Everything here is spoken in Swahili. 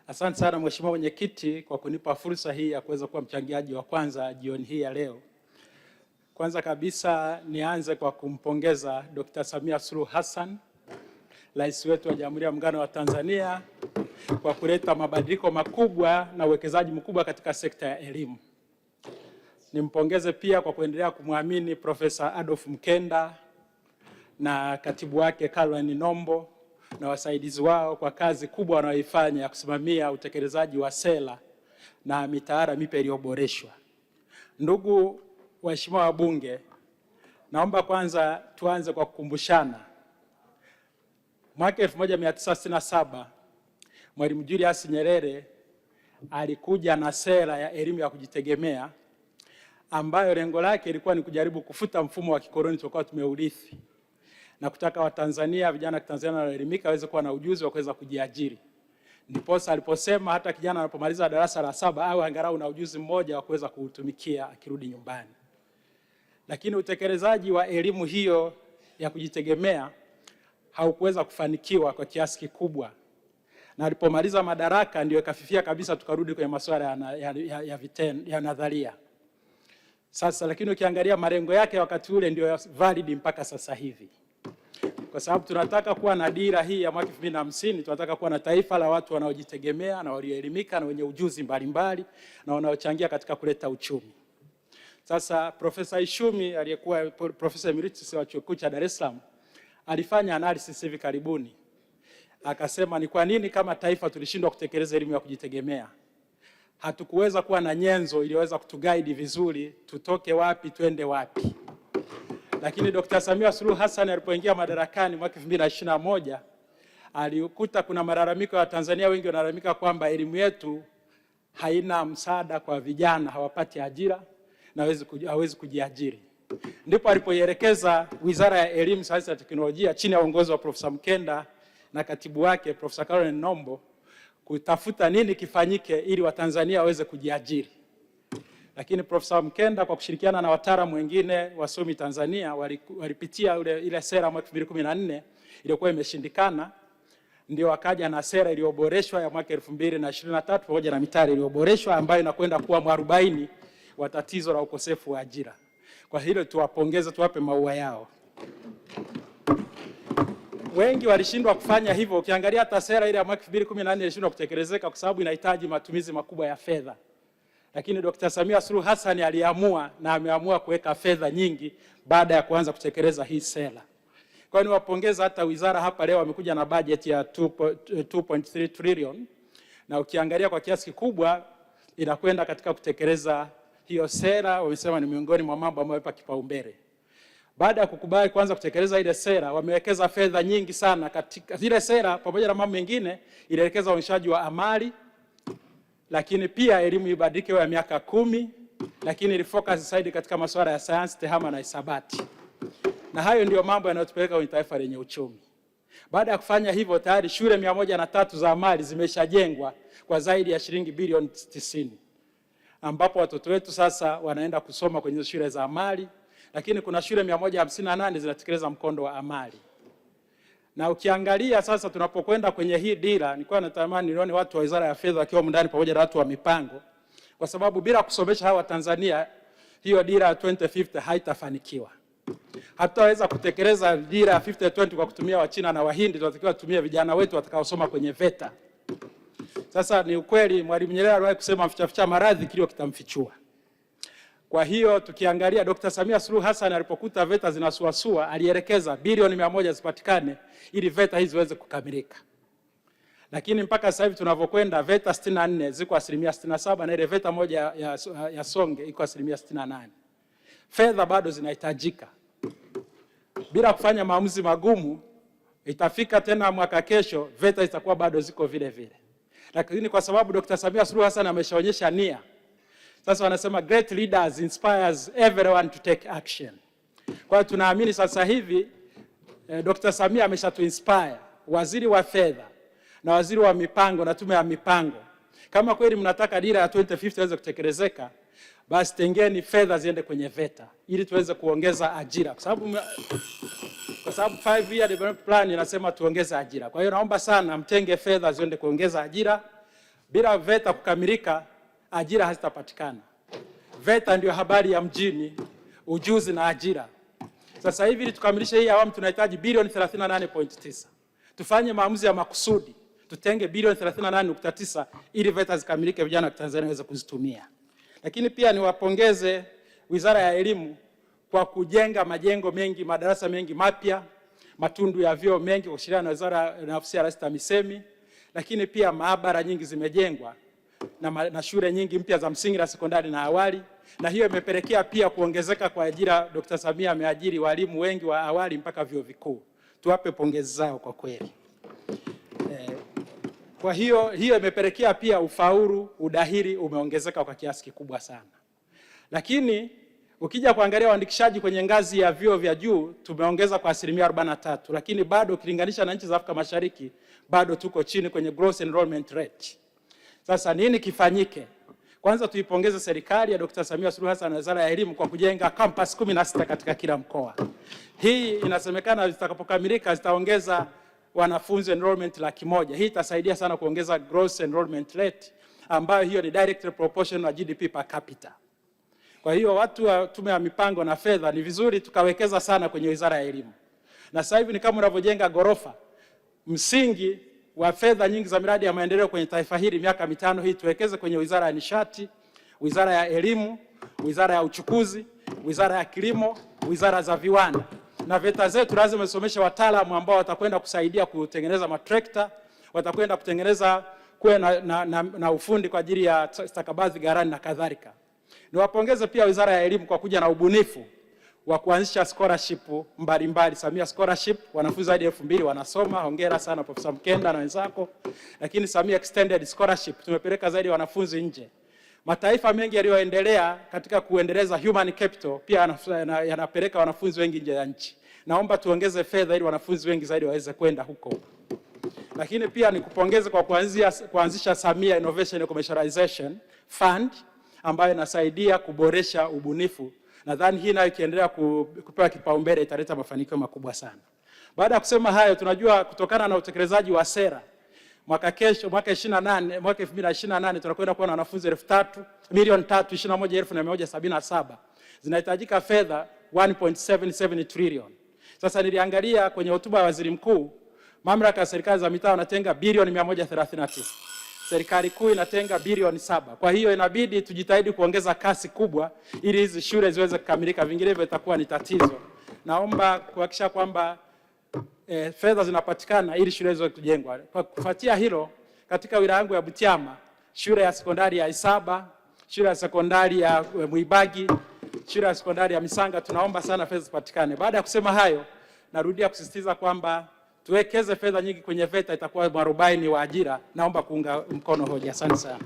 Asante sana Mheshimiwa Mwenyekiti kwa kunipa fursa hii ya kuweza kuwa mchangiaji wa kwanza jioni hii ya leo. Kwanza kabisa nianze kwa kumpongeza Dr. Samia Suluhu Hassan, Rais wetu wa Jamhuri ya Muungano wa Tanzania, kwa kuleta mabadiliko makubwa na uwekezaji mkubwa katika sekta ya elimu. Nimpongeze pia kwa kuendelea kumwamini Profesa Adolf Mkenda na katibu wake Caroline Nombo na wasaidizi wao kwa kazi kubwa wanayoifanya ya kusimamia utekelezaji wa sera na mitaala mipya iliyoboreshwa. Ndugu waheshimiwa wabunge, naomba kwanza tuanze kwa kukumbushana. Mwaka 1967 Mwalimu Julius Nyerere alikuja na sera ya elimu ya kujitegemea ambayo lengo lake ilikuwa ni kujaribu kufuta mfumo wa kikoloni tulikuwa tumeurithi na kutaka Watanzania, vijana wa Tanzania wanaoelimika waweze kuwa na ujuzi wa kuweza kujiajiri. Ndiposa aliposema hata kijana anapomaliza darasa la 7 au angalau na ujuzi mmoja wa kuweza kuutumikia akirudi nyumbani. Lakini utekelezaji wa elimu hiyo ya kujitegemea haukuweza kufanikiwa kwa kiasi kikubwa. Na alipomaliza madaraka ndio ikafifia kabisa, tukarudi kwenye masuala ya nadharia. Sasa lakini ukiangalia malengo yake wakati ule ndio valid mpaka sasa hivi. Kwa sababu tunataka kuwa na dira hii ya mwaka 2050, tunataka kuwa na taifa la watu wanaojitegemea na walioelimika na wenye ujuzi mbalimbali na wanaochangia katika kuleta uchumi. Sasa Profesa Ishumi aliyekuwa Profesa Emeritus wa Chuo Kikuu cha Dar es Salaam alifanya analysis hivi karibuni. Akasema ni kwa nini kama taifa tulishindwa kutekeleza elimu ya kujitegemea? Hatukuweza kuwa na nyenzo iliyoweza kutuguide vizuri tutoke wapi twende wapi. Lakini Dr. Samia Suluhu Hassan alipoingia madarakani mwaka 2021 alikuta kuna malalamiko ya Tanzania, wengi wanalalamika kwamba elimu yetu haina msaada kwa vijana, hawapati ajira na hawezi kujiajiri. Ndipo alipoielekeza Wizara ya Elimu, Sayansi na Teknolojia chini ya uongozi wa Profesa Mkenda na katibu wake Profesa Caroline Nombo kutafuta nini kifanyike ili Watanzania waweze kujiajiri. Lakini Profesa Mkenda kwa kushirikiana na wataalamu wengine wasomi Tanzania walipitia ile sera mwaka 2014 iliyokuwa imeshindikana, ndio wakaja na sera iliyoboreshwa ya mwaka 2023 pamoja na mitaala iliyoboreshwa ambayo inakwenda kuwa mwarobaini wa tatizo la ukosefu wa ajira. Kwa hilo tuwapongeze, tuwape maua yao. Wengi walishindwa kufanya hivyo. Ukiangalia hata sera ile ya mwaka 2014 ilishindwa kutekelezeka kwa sababu inahitaji matumizi makubwa ya fedha. Lakini Dr. Samia Suluhu Hassan aliamua na ameamua kuweka fedha nyingi baada ya kuanza kutekeleza hii sera. Kwa hiyo niwapongeza hata wizara hapa leo wamekuja na budget ya 2.3 trillion na ukiangalia kwa kiasi kikubwa inakwenda katika kutekeleza hiyo sera. Wamesema ni miongoni mwa mambo ambayo yapa kipaumbele. Baada ya kukubali kuanza kutekeleza ile sera, wamewekeza fedha nyingi sana katika ile sera. Pamoja na mambo mengine, ilielekeza uonyeshaji wa amali, lakini pia elimu ibadilike ya miaka 10, lakini ilifocus zaidi katika masuala ya sayansi, tehama na hisabati. Na hayo ndio mambo yanayotupeleka kwenye taifa lenye uchumi. Baada ya kufanya hivyo, tayari shule 103 za amali zimeshajengwa kwa zaidi ya shilingi bilioni 90, ambapo watoto wetu sasa wanaenda kusoma kwenye shule za amali. Lakini kuna shule 158 zinatekeleza mkondo wa amali. Na ukiangalia sasa tunapokwenda kwenye hii dira, nilikuwa natamani nione watu wa Wizara ya Fedha wakiwa ndani pamoja na watu wa mipango, kwa sababu bila kusomesha hawa Tanzania hiyo dira ya 2050 haitafanikiwa. Hatutaweza kutekeleza dira ya 50-20 kwa kutumia Wachina na Wahindi, tunatakiwa kutumia vijana wetu watakaosoma kwenye VETA. Sasa ni ukweli Mwalimu Nyerere aliwahi kusema mficha maradhi kilio kitamfichua. Kwa hiyo tukiangalia Dr. Samia Suluhu Hassan alipokuta VETA zinasuasua, alielekeza bilioni 100 zipatikane ili VETA hizi ziweze kukamilika. Lakini mpaka sasa hivi tunavyokwenda VETA 64 ziko 67% na ile VETA moja ya Songe iko 68%. Fedha bado zinahitajika. Bila kufanya maamuzi magumu, itafika tena mwaka kesho VETA zitakuwa bado ziko vile vile. Lakini kwa sababu Dr. Samia Suluhu Hassan ameshaonyesha nia, sasa wanasema great leaders inspires everyone to take action. Kwa hiyo tunaamini sasa hivi Dr. Samia ameshatuinspire, waziri wa fedha na waziri wa mipango na tume ya mipango. Kama kweli mnataka dira ya 2050 iweze kutekelezeka, basi tengeni fedha ziende kwenye VETA ili tuweze kuongeza ajira. Kwa sababu 5-year development plan inasema tuongeze ajira. Kwa hiyo naomba sana mtenge fedha ziende kuongeza ajira. Bila VETA kukamilika, ajira hazitapatikana. VETA ndio habari ya mjini, ujuzi na ajira. Sasa hivi ili tukamilishe hii awamu tunahitaji bilioni 38.9. Tufanye maamuzi ya makusudi, tutenge bilioni 38.9 ili VETA zikamilike, vijana wa Tanzania waweze kuzitumia. Lakini pia niwapongeze Wizara ya Elimu kwa kujenga majengo mengi, madarasa mengi mapya, matundu ya vyoo mengi kwa kushirikiana na Wizara na Ofisi ya Rais TAMISEMI. Lakini pia maabara nyingi zimejengwa na shule nyingi mpya za msingi na sekondari na awali, na hiyo imepelekea pia kuongezeka kwa ajira. Dr. Samia ameajiri walimu wengi wa awali mpaka vyuo vikuu. Tuwape pongezi zao kwa kweli. Kwa hiyo imepelekea pia ufaulu, udahili umeongezeka kwa kiasi kikubwa sana. Lakini ukija kuangalia uandikishaji kwenye ngazi ya vyuo vya juu tumeongeza kwa 43%, lakini bado ukilinganisha na nchi za Afrika Mashariki bado tuko chini kwenye gross enrollment rate. Sasa nini kifanyike? Kwanza tuipongeze serikali ya Dr. Samia Suluhu Hassan na Wizara ya Elimu kwa kujenga campus 16 katika kila mkoa. Hii inasemekana zitakapokamilika zitaongeza wanafunzi enrollment 100,000. Hii itasaidia sana kuongeza gross enrollment rate ambayo hiyo ni directly proportional na GDP per capita. Kwa hiyo watu wa Tume ya Mipango na Fedha ni vizuri tukawekeza sana kwenye Wizara ya Elimu. Na sasa hivi ni kama unavyojenga ghorofa, msingi wa fedha nyingi za miradi ya maendeleo kwenye taifa hili miaka 5 hii tuwekeze kwenye Wizara ya Nishati, Wizara ya Elimu, Wizara ya Uchukuzi, Wizara ya Kilimo, Wizara za Viwanda. Na VETA zetu lazima zisomeshe wataalamu ambao watakwenda kusaidia kutengeneza matrekta, watakwenda kutengeneza kuwe na ufundi kwa ajili ya stakabadhi ghalani na kadhalika. Niwapongeze pia Wizara ya Elimu kwa kuja na ubunifu wa kuanzisha scholarship mbalimbali. Samia Scholarship, wanafunzi zaidi ya 2000 wanasoma. Hongera sana Profesa Mkenda na wenzako. Lakini Samia Extended Scholarship, tumepeleka zaidi wanafunzi nje. Mataifa mengi yaliyoendelea katika kuendeleza human capital pia yanapeleka wanafunzi wengi nje ya nchi. Naomba tuongeze fedha ili wanafunzi wengi zaidi waweze kwenda huko. Lakini pia nikupongeze kwa kuanzisha Samia Innovation and Commercialization Fund ambayo inasaidia kuboresha ubunifu. Nadhani hii nayo ikiendelea kupewa kipaumbele italeta mafanikio makubwa sana. Baada ya kusema hayo, tunajua kutokana na utekelezaji wa sera mwaka 2028 tunakwenda kuwa na wanafunzi 3,321,177. Zinahitajika fedha 1.77 trillion. Sasa niliangalia kwenye hotuba ya Waziri Mkuu, mamlaka ya serikali za mitaa wanatenga bilioni 139. Serikali kuu inatenga bilioni 7. Kwa hiyo inabidi tujitahidi kuongeza kasi kubwa ili hizi shule ziweze kukamilika, vinginevyo itakuwa ni tatizo. Naomba kuhakikisha kwamba fedha zinapatikana ili shule hizo kujengwa. Kwa kufuatia hilo, katika wilaya yangu ya Butiama, shule ya sekondari ya Isaba, shule ya sekondari ya Muibagi, shule ya sekondari ya Misanga, tunaomba sana fedha zipatikane. Baada ya kusema hayo, narudia kusisitiza kwamba tuwekeze fedha nyingi kwenye VETA, itakuwa mwarobaini wa ajira. Naomba kuunga mkono hoja. Asante sana.